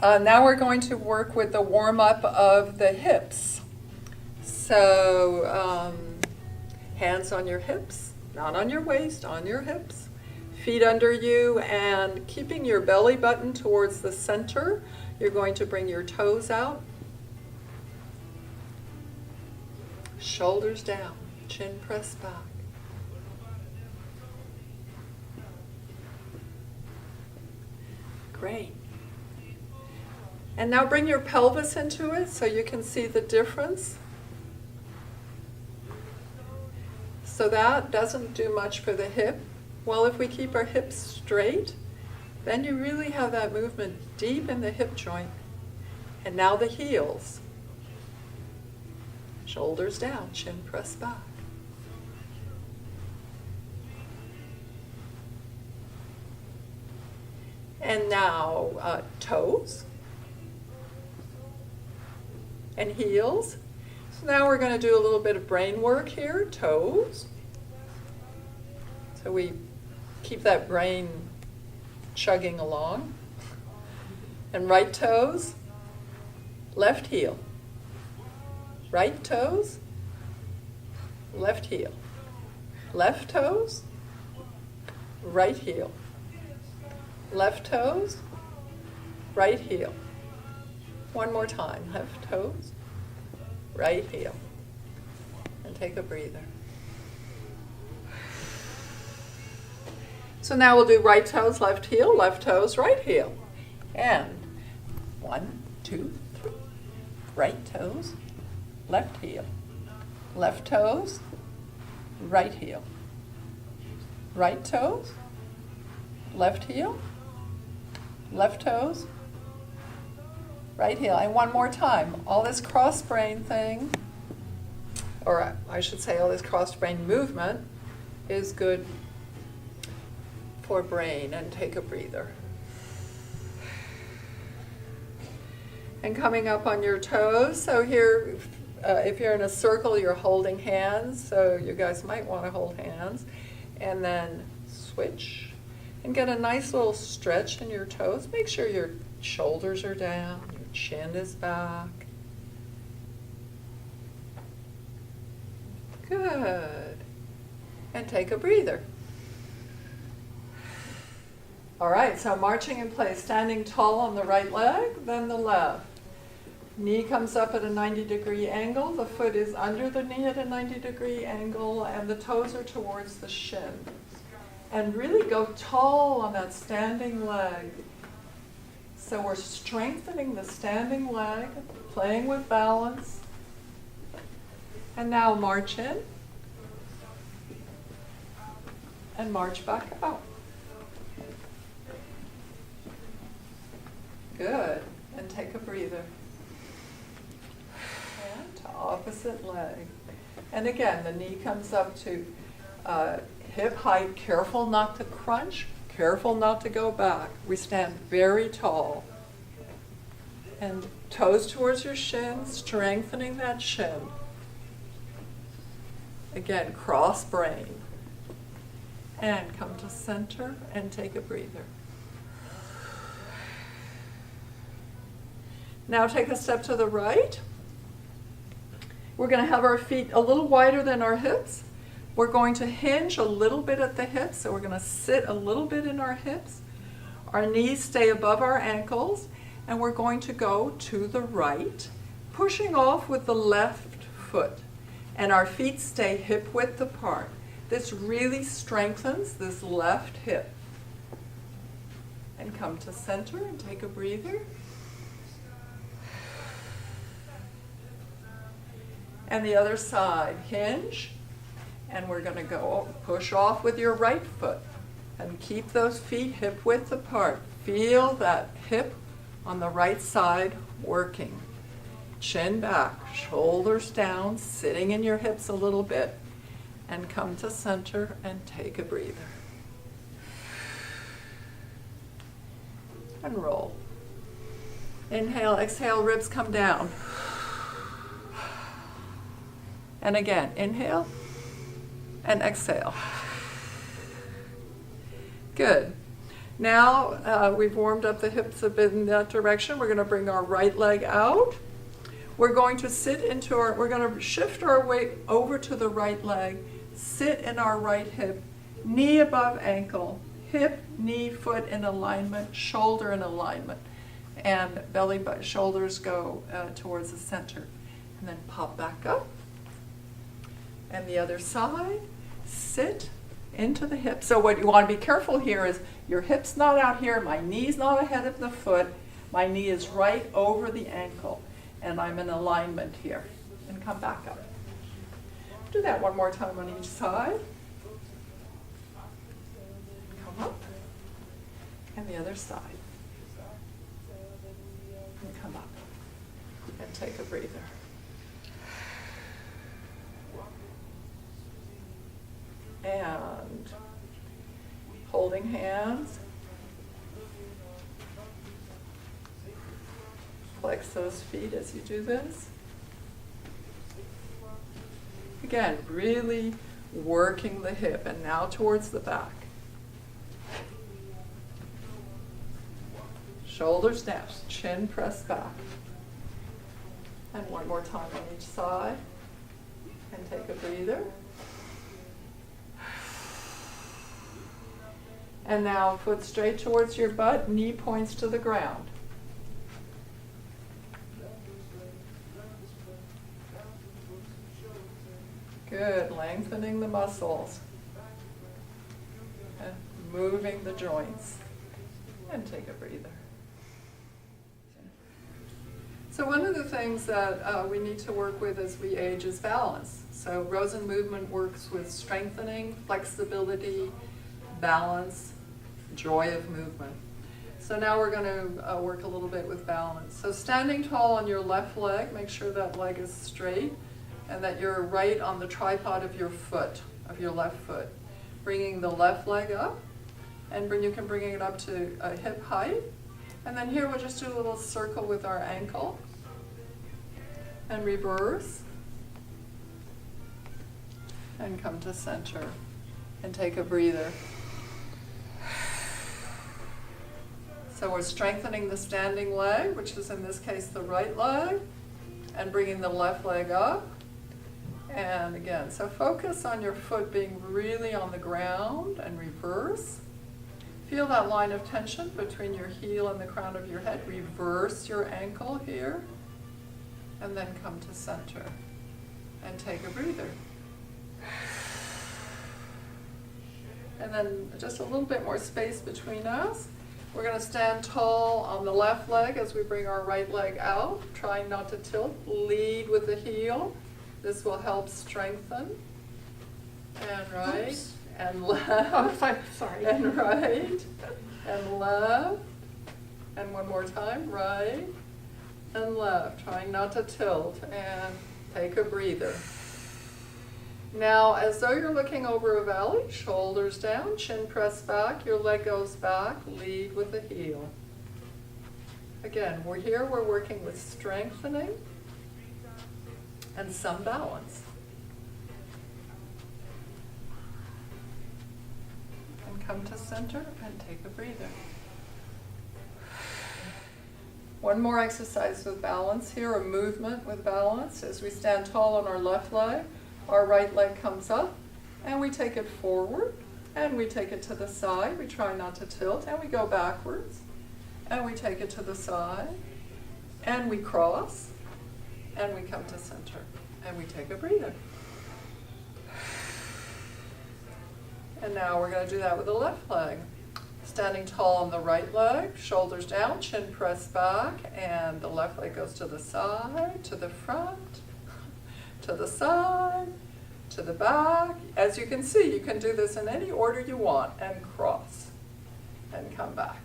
Now we're going to work with the warm-up of the hips. So hands on your hips, not on your waist, on your hips. Feet under you, and keeping your belly button towards the center. You're going to bring your toes out. Shoulders down, chin pressed back. Great. And now bring your pelvis into it so you can see the difference. So that doesn't do much for the hip. Well, if we keep our hips straight, then you really have that movement deep in the hip joint. And now the heels. Shoulders down, chin pressed back. And now toes and heels. So now we're going to do a little bit of brain work here. Toes. So we keep that brain chugging along. And right toes, left heel. Right toes, left heel. Left toes, right heel. Left toes, right heel. One more time. Left toes, right heel. And take a breather. So now we'll do right toes, left heel, left toes, right heel. And 1, 2, 3. Right toes, left heel. Left toes, right heel. Right toes, left heel. Left toes, right heel. And one more time. All this cross brain thing, or I should say all this cross brain movement, is good for brain. And take a breather. And coming up on your toes. So here, if you're in a circle, you're holding hands. So you guys might want to hold hands. And then switch. And get a nice little stretch in your toes. Make sure your shoulders are down, your chin is back. Good. And take a breather. All right, so marching in place, standing tall on the right leg, then the left. Knee comes up at a 90-degree angle. The foot is under the knee at a 90-degree angle, and the toes are towards the shin. And really go tall on that standing leg. So we're strengthening the standing leg, playing with balance. And now march in. And march back out. Good. And take a breather. And to opposite leg. And again, the knee comes up to hip height, careful not to crunch, careful not to go back. We stand very tall. And toes towards your shin, strengthening that shin. Again, cross brain. And come to center and take a breather. Now take a step to the right. We're going to have our feet a little wider than our hips. We're going to hinge a little bit at the hips, so we're going to sit a little bit in our hips. Our knees stay above our ankles, and we're going to go to the right, pushing off with the left foot. And our feet stay hip width apart. This really strengthens this left hip. And come to center and take a breather. And the other side, hinge. And we're going to go push off with your right foot and keep those feet hip width apart. Feel that hip on the right side working. Chin back, shoulders down, sitting in your hips a little bit. And come to center and take a breather. And roll. Inhale, exhale, ribs come down. And again, inhale. And exhale. Good. Now we've warmed up the hips a bit in that direction. We're going to bring our right leg out. We're going to we're going to shift our weight over to the right leg, sit in our right hip, knee above ankle, hip, knee, foot in alignment, shoulder in alignment, and belly, shoulders go towards the center. And then pop back up. And the other side, sit into the hip. So what you want to be careful here is your hip's not out here, my knee's not ahead of the foot, my knee is right over the ankle, and I'm in alignment here. And come back up. Do that one more time on each side. Come up. And the other side. And come up. And take a breather. And holding hands. Flex those feet as you do this. Again, really working the hip, and now towards the back. Shoulders down, chin pressed back. And one more time on each side. And take a breather. And now foot straight towards your butt, knee points to the ground. Good, lengthening the muscles. And moving the joints. And take a breather. So one of the things that we need to work with as we age is balance. So Rosen movement works with strengthening, flexibility, balance, joy of movement. So now we're going to work a little bit with balance. So standing tall on your left leg, make sure that leg is straight and that you're right on the tripod of your foot, of your left foot. Bringing the left leg up, and you can bring it up to hip height. And then here we'll just do a little circle with our ankle and reverse and come to center and take a breather. So we're strengthening the standing leg, which is in this case the right leg, and bringing the left leg up. And again, so focus on your foot being really on the ground and reverse. Feel that line of tension between your heel and the crown of your head. Reverse your ankle here, and then come to center and take a breather. And then just a little bit more space between us. We're going to stand tall on the left leg as we bring our right leg out, trying not to tilt. Lead with the heel. This will help strengthen. And right. Oops. And left. Oh, fine. Sorry. And right. And left. And one more time. Right. And left. Trying not to tilt. And take a breather. Now, as though you're looking over a valley, shoulders down, chin pressed back, your leg goes back, lead with the heel. Again, we're working with strengthening and some balance. And come to center and take a breather. One more exercise with balance here, a movement with balance. As we stand tall on our left leg, our right leg comes up, and we take it forward, and we take it to the side. We try not to tilt, and we go backwards, and we take it to the side, and we cross, and we come to center, and we take a breather. And now we're going to do that with the left leg. Standing tall on the right leg, shoulders down, chin pressed back, and the left leg goes to the side, to the front, to the side, to the back. As you can see, you can do this in any order you want, and cross, and come back.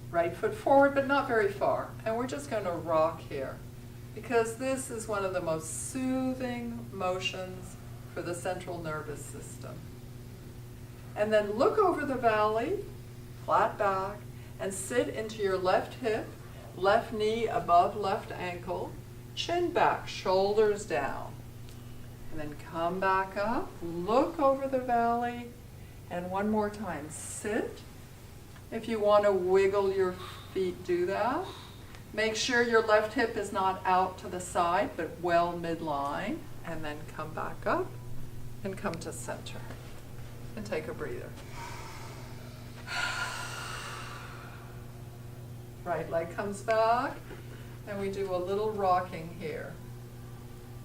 Right foot forward, but not very far. And we're just going to rock here, because this is one of the most soothing motions for the central nervous system. And then look over the valley, flat back, and sit into your left hip, left knee above left ankle, chin back, shoulders down. And then come back up, look over the valley, and one more time, sit. If you want to wiggle your feet, do that. Make sure your left hip is not out to the side, but well midline. And then come back up and come to center. And take a breather. Right leg comes back, and we do a little rocking here.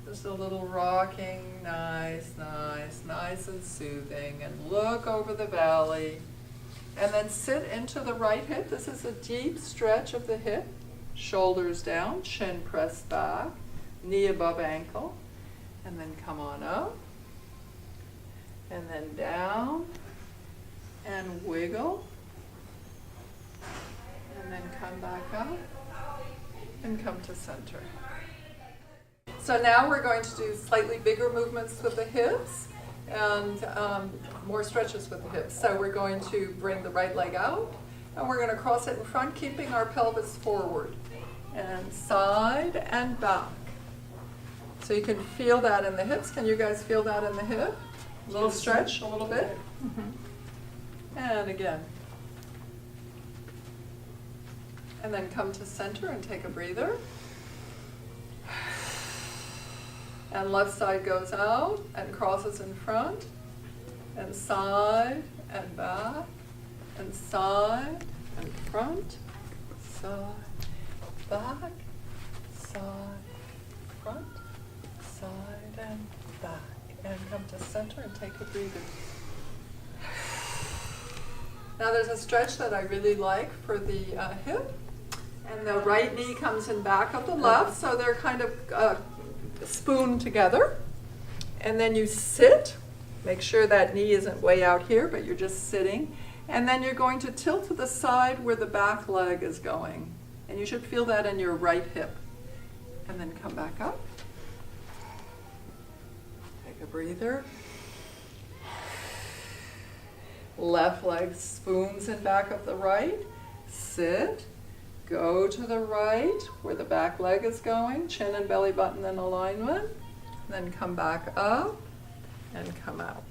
Just a little rocking, nice, nice, nice and soothing. And look over the valley. And then sit into the right hip. This is a deep stretch of the hip. Shoulders down, chin pressed back, knee above ankle. And then come on up. And then down. And wiggle. And then come back up. And come to center. So now we're going to do slightly bigger movements with the hips and more stretches with the hips. So we're going to bring the right leg out and we're going to cross it in front, keeping our pelvis forward and side and back. So you can feel that in the hips. Can you guys feel that in the hip? A little stretch, a little bit. And again. And then come to center and take a breather. And left side goes out and crosses in front, and side and back, and side and front, side, back, side, front, side and back. And come to center and take a breather. Now there's a stretch that I really like for the hip. And the right knee comes in back of the left, so they're kind of spoon together. And then you sit. Make sure that knee isn't way out here, but you're just sitting. And then you're going to tilt to the side where the back leg is going. And you should feel that in your right hip. And then come back up. Take a breather. Left leg spoons in back of the right. Sit. Go to the right where the back leg is going, chin and belly button in alignment. Then come back up and come out.